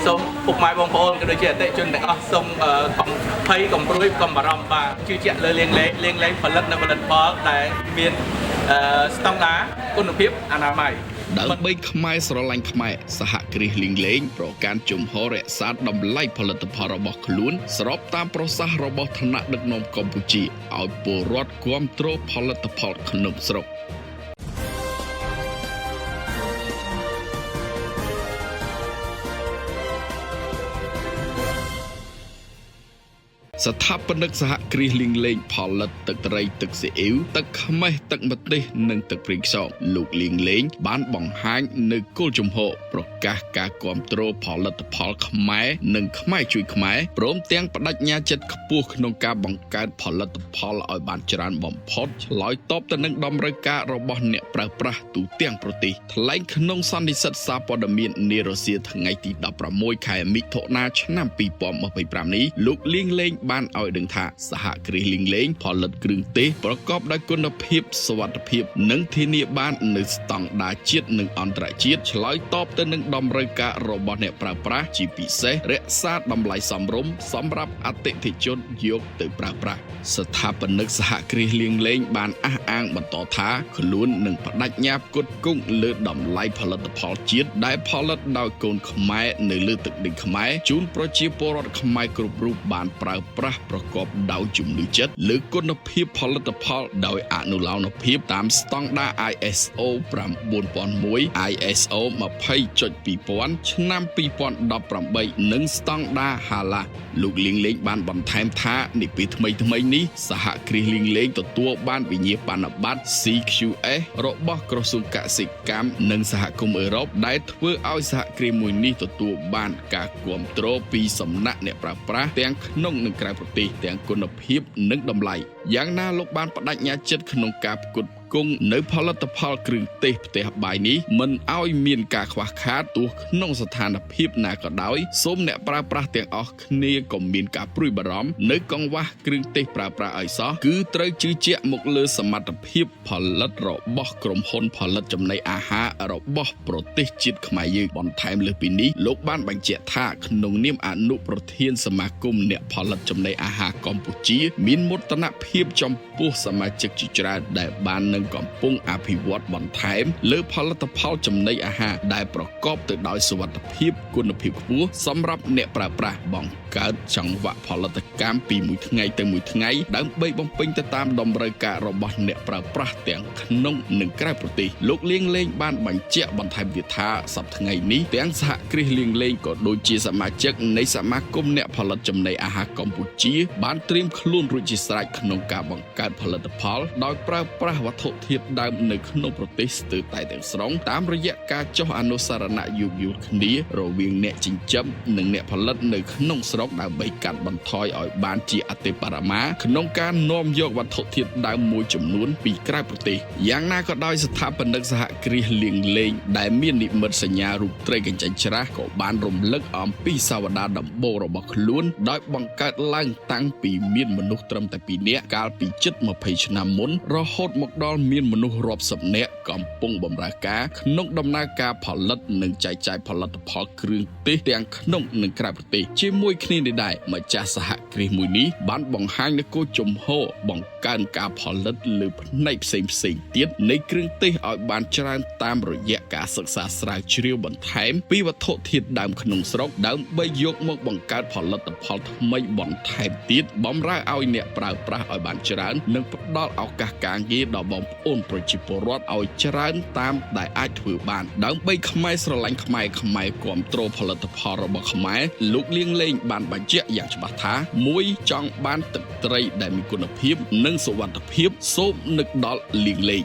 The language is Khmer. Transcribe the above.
សូមពុកម៉ែបងប្អូនក៏ដូចជាអតិថិជនទាំងអស់សូមកុំភ័យ កំប្រួយកុំបារម្ភបាទជឿជាក់លើលៀងលេងផលិតនៅផលិតផលដែលមានស្តង់ដារគុណភាពអនាម័យដើម្បីខ្មែរស្រឡាញ់ខ្មែរសហគ្រាសលីងលេងប្រកាន់ជំហររក្សាតម្លៃផលិតផលរបស់ខ្លួនស្របតាមប្រសាសន៍របស់ឋានៈដឹកនាំកម្ពុជាឲ្យពលរដ្ឋគាំទ្រផលិតផលក្នុងស្រុកស្ថាបនិកសហគ្រាសលីងលេងផលិតទឹកត្រីទឹកស៊ីអ៊ីវទឹកខ្មេះទឹកម្ទេសនិងទឹកប្រេងខ្យងលោកលីងលេងបានបង្ហាញនៅគោលជំហរប្រកាសការគាំទ្រផលិតផលខ្មែរនិងខ្មែរជួយខ្មែរព្រមទាំងបដិញ្ញាចិត្តខ្ពស់ក្នុងការបង្កើតផលិតផលឲ្យបានច្រើនបំផុតឆ្លើយតបទៅនឹងតម្រូវការរបស់អ្នកប្រើប្រាស់ទូទាំងប្រទេសថ្លែងក្នុងសន្និសីទសារព័ត៌មាននារុស្ស៊ីថ្ងៃទី16ខែមិថុនាឆ្នាំ2025នេះលោកលីងលេងបានឲ្យដឹងថាសហគ្រាសលីងលេងផលិតគ្រឿងទេសប្រកបដោយគុណភាពសុវត្ថិភាពនិងធានាបាននូវស្តង់ដារជាតិនិងអន្តរជាតិឆ្លើយតបទៅនឹងតម្រូវការរបស់អ្នកប្រើប្រាស់ជាពិសេសរក្សាតម្លៃសមរម្យសម្រាប់អតិថិជនយកទៅប្រើប្រាស់ស្ថាបនិកសហគ្រាសលីងលេងបានអះអាងបន្តថាខ្លួននឹងបដិញ្ញាផ្គត់ផ្គង់លើតម្លៃផលិតផលជាតិដែលផលិតដោយកូនខ្មែរនៅលើទឹកដីខ្មែរជូនប្រជាពលរដ្ឋខ្មែរគ្រប់រូបបានប្រើប្រាស់ប្រកបដោយជំនឿចិត្តលើគុណភាពផលិតផលដោយអនុលោមភាពតាមស្តង់ដារ ISO 9001 ISO 20.2000 ឆ្នាំ2018និងស្តង់ដារ HALA លោកលីងលេងបានបន្ថែមថានាពេលថ្មីនេះសហគ្រាសលីងលេងទទួលបានវិញ្ញាបនបត្រ CQS របស់ក្រសួងកសិកម្មនិងសហគមន៍អឺរ៉ុបដែលធ្វើឲ្យសហគ្រាសមួយនេះទទួលបានការគាំទ្រពីសំណាក់អ្នកប្រើប្រាស់ទាំងក្នុងនិងក្រៅប្រទេសទាំងគុណភាពនិងតម្លៃយ៉ាងណាលោកបានបដិញ្ញាចិត្តក្នុងការផ្គត់ផ្គង់នៅផលិតផលគ្រឿងទេសផ្ទះបាយនេះមិនឲ្យមានការខ្វះខាតទោះក្នុងស្ថានភាពណាក៏ដោយសូមអ្នកប្រើប្រាស់ទាំងអស់គ្នាកុំមានការព្រួយបារម្ភនៅកង្វះគ្រឿងទេសប្រើប្រាស់ឲ្យសោះគឺត្រូវជឿជាក់មកលើសមត្ថភាពផលិតរបស់ក្រុមហ៊ុនផលិតចំណីអាហាររបស់ប្រទេសជាតិខ្មែរយើងបន្ថែមលើសពីនេះលោកបានបញ្ជាក់ថាក្នុងនាមអនុប្រធានសមាគមអ្នកផលិតចំណីអាហារកម្ពុជាមានមោទនភាពចំពោះសមាជិកជាច្រើនដែលបាននឹងកំពុងអភិវឌ្ឍបន្ថែមលើផលិតផលចំណីអាហារដែលប្រកបទៅដោយសុវត្ថិភាពគុណភាពខ្ពស់សម្រាប់អ្នកប្រើប្រាស់បង្កើតចង្វាក់ផលិតកម្មពីមួយថ្ងៃទៅមួយថ្ងៃដើម្បីបំពេញទៅតាមតម្រូវការរបស់អ្នកប្រើប្រាស់ទាំងក្នុងនិងក្រៅប្រទេសលោកលៀងលេងបានបញ្ជាក់បន្ថែមទៀតថាសប្តាហ៍ថ្ងៃនេះទាំងសហគ្រាសលៀងលេងក៏ដូចជាសមាជិកនៃសមាគមអ្នកផលិតចំណីអាហារកម្ពុជាបានត្រៀមខ្លួនរួចជាស្រេចក្នុងការបង្កើតផលិតផលដោយប្រើប្រាស់វត្ថុធាតុដើមនៅក្នុងប្រទេសស្ទើរតែទាំងស្រុងតាមរយៈការចុះអនុស្សរណៈយោគយល់គ្នារវាងអ្នកចិញ្ចឹមនិងអ្នកផលិតនៅក្នុងស្រុកដើម្បីកាត់បន្ថយឲ្យបានជាអតិបរមាក្នុងការនាំយកវត្ថុធាតុដើមមួយចំនួនពីក្រៅប្រទេសយ៉ាងណាក៏ដោយស្ថាបនិកសហគ្រាសលៀងលេងដែលមាននិមិត្តសញ្ញារូបត្រីកញ្ចេញច្រាសក៏បានរំលឹកអំពីសាវតាដំបូងរបស់ខ្លួនដោយបង្កើតឡើងតាំងពីមានមនុស្សត្រឹមតែ2នាក់កាលពីជិត20ឆ្នាំមុនរហូតមកដល់មានមនុស្សរាប់សិបនាក់កំពុងបម្រើការក្នុងដំណើរការផលិតនិងចែកចាយផលិតផលគ្រឿងទេសទាំងក្នុងនិងក្រៅប្រទេសជាមួយគ្នានេះដែរម្ចាស់សហគ្រាសមួយនេះបានបង្ហាញនូវគោលជំហរបង្កើនការផលិតលើផ្នែកផ្សេងទៀតនៃគ្រឿងទេសឲ្យបានច្រើនតាមរយៈការសិក្សាស្រាវជ្រាវបន្ថែមពីវត្ថុធាតុដើមក្នុងស្រុកដើម្បីយកមកបង្កើតផលិតផលថ្មីបន្ថែមទៀតបម្រើឲ្យអ្នកប្រើប្រាស់ឲ្យបានច្រើននិងផ្ដល់ឱកាសការងារដល់បងប្អូនប្រជាពលរដ្ឋឲ្យច្រើនតាមដែលអាចធ្វើបានដើម្បីខ្មែរស្រឡាញ់ខ្មែរគាំទ្រផលិតផលរបស់ខ្មែរលោកលៀងលេងបានបញ្ជាក់យ៉ាងច្បាស់ថា1ចង់បានទឹកត្រីដែលមានគុណភាពនិងសុវត្ថិភាពសូមនឹកដល់លៀងលេង